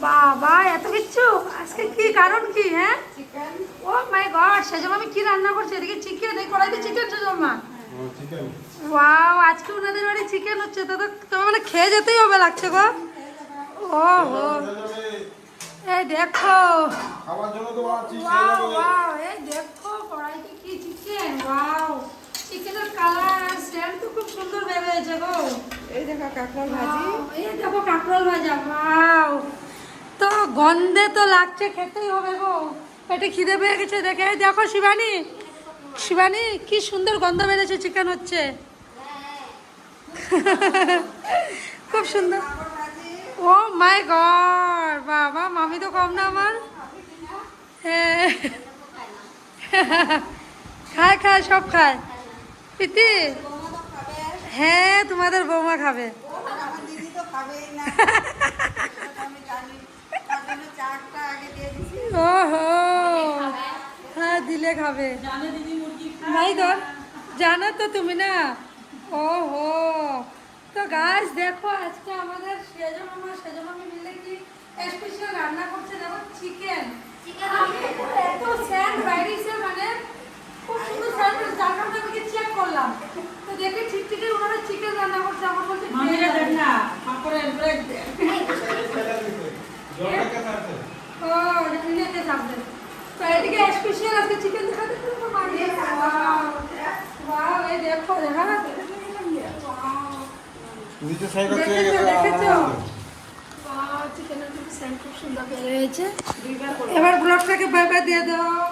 বাবা এত কিচ্ছু আজকে কি কারণ কি? হ্যাঁ ও মাই গড, সেজন্য আমি কি রান্না করছি? এদিকে চিকেন, এই কড়াইতে চিকেন সেজমা। ওয়াও, আজকে ওনাদের বাড়ি চিকেন হচ্ছে, তো তোমার মানে খেয়ে যেতেই হবে লাগছে গো। ও হো, এই দেখো, ওয়াও ওয়াও, এই দেখো কড়াইতে কি চিকেন। ওয়াও, চিকেনের কালার আর সেন্ট তো খুব সুন্দর বের হয়েছে গো। এই দেখো কাঁকরোল ভাজি, এই দেখো কাঁকরোল ভাজা। ওয়াও, তো গন্ধে তো লাগছে, খেতেই হবে গো। পেটে খিদে পেয়ে গেছে দেখে। এই দেখো শিবানী, শিবানী কি সুন্দর গন্ধ বেড়েছে, চিকেন হচ্ছে। খুব সুন্দর। ও মাই গড, বাবা মামি তো কম না আমার। হ্যাঁ খায় খায়, সব খায়। প্রীতি, হ্যাঁ তোমাদের বৌমা খাবে। ওহো, হ্যাঁ দিলে খাবে। ভাই ধর, জানো তো তুমি না। ওহো, তো গাছ দেখো আজকে আমাদের সেজো মামা সেজো মামি মিলে কি স্পেশাল রান্না করছে। দেখো চিকেন, এত স্যান্ড বাইরেছে, মানে খুব সুন্দর স্যান্ড, যার কারণে আমি চেক করলাম, তো দেখে ঠিক ঠিকই ওনারা চিকেন রান্না করছে। আমার বলছে দেখ না পাপড়ের ব্রেক দে। ও নিতে যাবে, তো এদিকে স্পেশাল আজকে চিকেন দেখাতে তো মামি। ওয়াও, এই দেখো দেখা চিকেনের কিন্তু সেন্ট খুব সুন্দর বের হয়েছে। এবার ব্লগটাকে বাই বাই দিয়ে দাও।